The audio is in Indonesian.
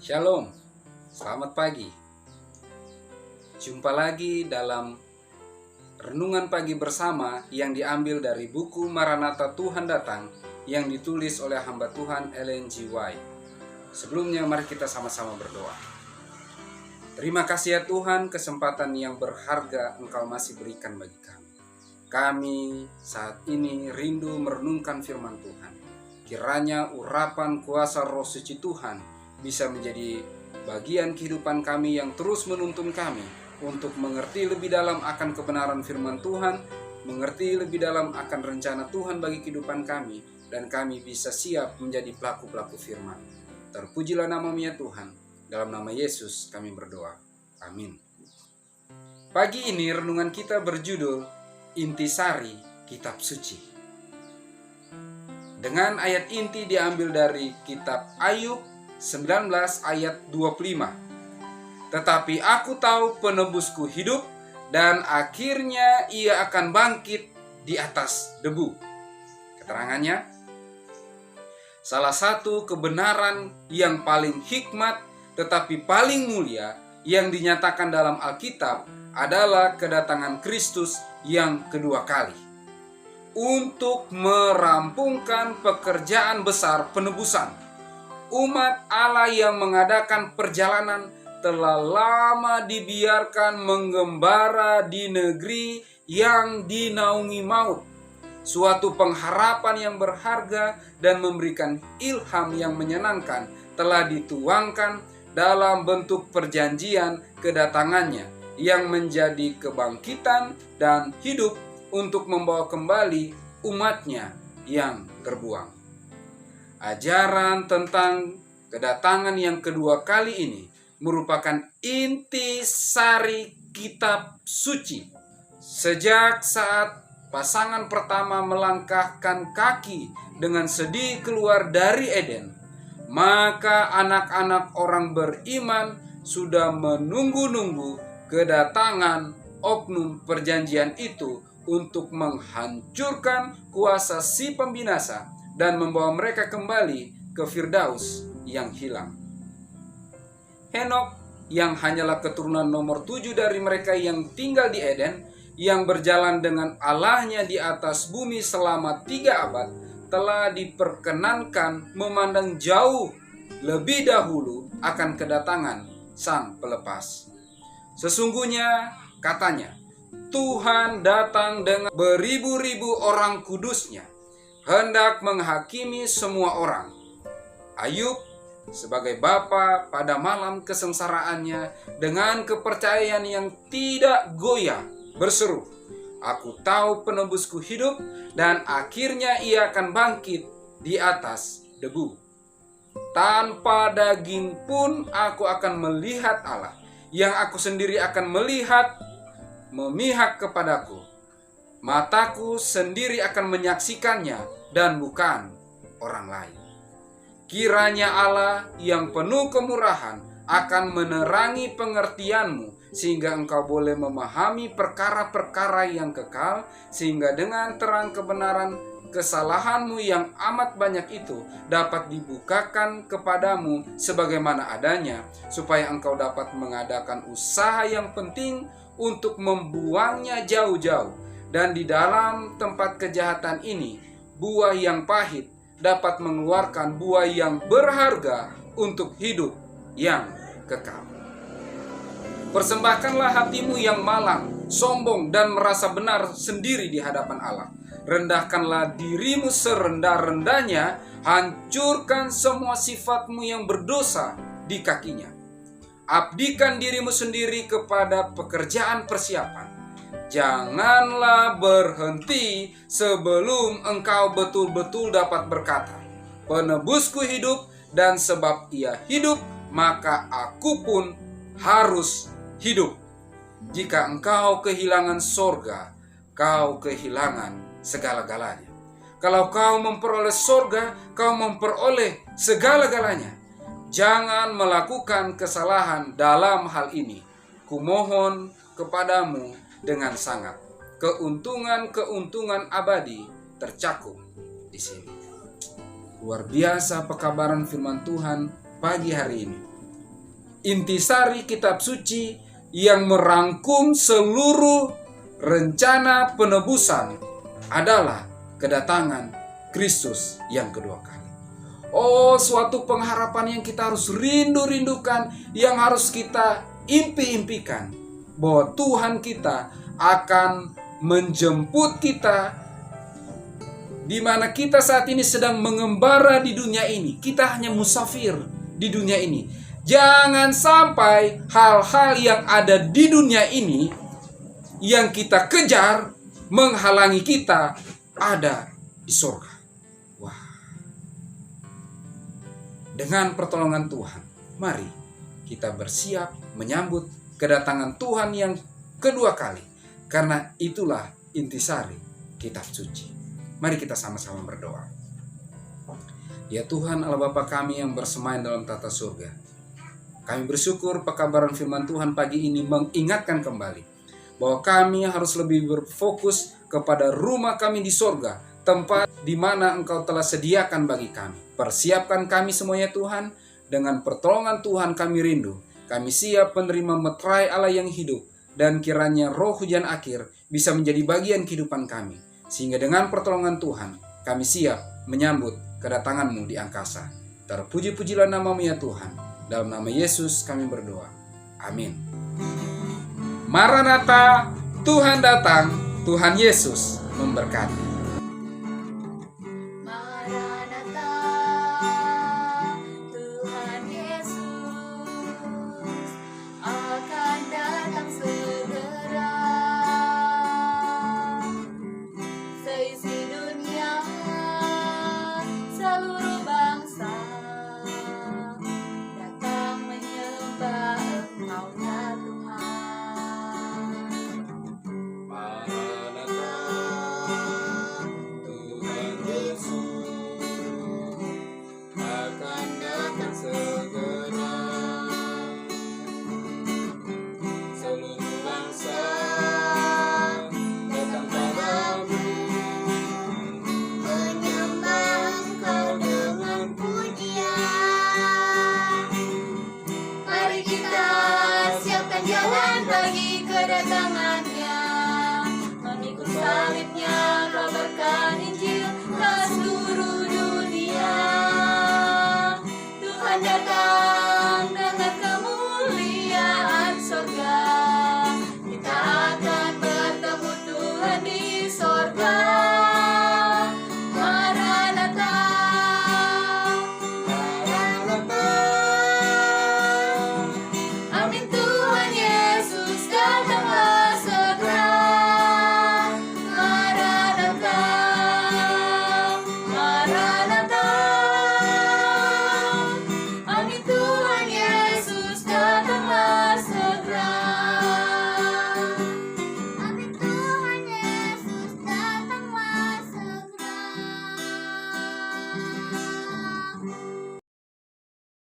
Shalom, selamat pagi. Jumpa lagi dalam renungan pagi bersama yang diambil dari buku Maranatha Tuhan Datang yang ditulis oleh hamba Tuhan Ellen G. White. Sebelumnya mari kita sama-sama berdoa. Terima kasih ya Tuhan, kesempatan yang berharga Engkau masih berikan bagi kami. Kami saat ini rindu merenungkan firman Tuhan. Kiranya urapan kuasa Roh Suci Tuhan bisa menjadi bagian kehidupan kami yang terus menuntun kami untuk mengerti lebih dalam akan kebenaran firman Tuhan, mengerti lebih dalam akan rencana Tuhan bagi kehidupan kami, dan kami bisa siap menjadi pelaku-pelaku firman. Terpujilah nama-Mu ya Tuhan. Dalam nama Yesus kami berdoa. Amin. Pagi ini renungan kita berjudul Intisari Kitab Suci. Dengan ayat inti diambil dari kitab Ayub 19 ayat 25. Tetapi aku tahu penebusku hidup dan akhirnya ia akan bangkit di atas debu. Keterangannya, salah satu kebenaran yang paling hikmat tetapi paling mulia yang dinyatakan dalam Alkitab adalah kedatangan Kristus yang kedua kali untuk merampungkan pekerjaan besar penebusan. Umat Allah yang mengadakan perjalanan telah lama dibiarkan menggembara di negeri yang dinaungi maut. Suatu pengharapan yang berharga dan memberikan ilham yang menyenangkan telah dituangkan dalam bentuk perjanjian kedatangannya yang menjadi kebangkitan dan hidup untuk membawa kembali umatnya yang terbuang. Ajaran tentang kedatangan yang kedua kali ini merupakan intisari kitab suci. Sejak saat pasangan pertama melangkahkan kaki dengan sedih keluar dari Eden, maka anak-anak orang beriman sudah menunggu-nunggu kedatangan oknum perjanjian itu untuk menghancurkan kuasa si pembinasa dan membawa mereka kembali ke Firdaus yang hilang. Henokh yang hanyalah keturunan nomor 7 dari mereka yang tinggal di Eden, yang berjalan dengan Allahnya di atas bumi selama 3 abad, telah diperkenankan memandang jauh lebih dahulu akan kedatangan Sang Pelepas. Sesungguhnya, katanya, Tuhan datang dengan beribu-ribu orang kudusnya, hendak menghakimi semua orang. Ayub sebagai bapa pada malam kesengsaraannya dengan kepercayaan yang tidak goyah berseru, aku tahu penebusku hidup dan akhirnya ia akan bangkit di atas debu. Tanpa daging pun aku akan melihat Allah, yang aku sendiri akan melihat memihak kepadaku. Mataku sendiri akan menyaksikannya dan bukan orang lain. Kiranya Allah yang penuh kemurahan akan menerangi pengertianmu sehingga engkau boleh memahami perkara-perkara yang kekal, sehingga dengan terang kebenaran kesalahanmu yang amat banyak itu dapat dibukakan kepadamu sebagaimana adanya, supaya engkau dapat mengadakan usaha yang penting untuk membuangnya jauh-jauh. Dan di dalam tempat kejahatan ini, buah yang pahit dapat mengeluarkan buah yang berharga untuk hidup yang kekal. Persembahkanlah hatimu yang malang, sombong, dan merasa benar sendiri di hadapan Allah. Rendahkanlah dirimu serendah-rendahnya, hancurkan semua sifatmu yang berdosa di kakinya. Abdikan dirimu sendiri kepada pekerjaan persiapan. Janganlah berhenti sebelum engkau betul-betul dapat berkata, penebusku hidup, dan sebab ia hidup, maka aku pun harus hidup. Jika engkau kehilangan sorga, kau kehilangan segala-galanya. Kalau kau memperoleh sorga, kau memperoleh segala-galanya. Jangan melakukan kesalahan dalam hal ini. Kumohon kepadamu dengan sangat. Keuntungan-keuntungan abadi tercakup di sini. Luar biasa pekabaran firman Tuhan pagi hari ini. intisari kitab suci yang merangkum seluruh rencana penebusan adalah kedatangan Kristus yang kedua kali. Oh, suatu pengharapan yang kita harus rindu-rindukan, yang harus kita impi-impikan, bahwa Tuhan kita akan menjemput kita, di mana kita saat ini sedang mengembara di dunia ini. Kita hanya musafir di dunia ini. Jangan sampai hal-hal yang ada di dunia ini yang kita kejar menghalangi kita ada di surga. Wah. Dengan pertolongan Tuhan, mari kita bersiap menyambut kedatangan Tuhan yang kedua kali. Karena itulah intisari kitab suci. Mari kita sama-sama berdoa. Ya Tuhan Allah Bapa kami yang bersemayam dalam tata surga, kami bersyukur pekabaran firman Tuhan pagi ini mengingatkan kembali bahwa kami harus lebih berfokus kepada rumah kami di surga, tempat di mana Engkau telah sediakan bagi kami. Persiapkan kami semuanya Tuhan, dengan pertolongan Tuhan kami rindu. Kami siap menerima meterai Allah yang hidup, dan kiranya roh hujan akhir bisa menjadi bagian kehidupan kami. Sehingga dengan pertolongan Tuhan, kami siap menyambut kedatangan-Mu di angkasa. Terpuji-pujilah nama-Mu ya Tuhan. Dalam nama Yesus kami berdoa. Amin. Maranatha, Tuhan datang, Tuhan Yesus memberkati.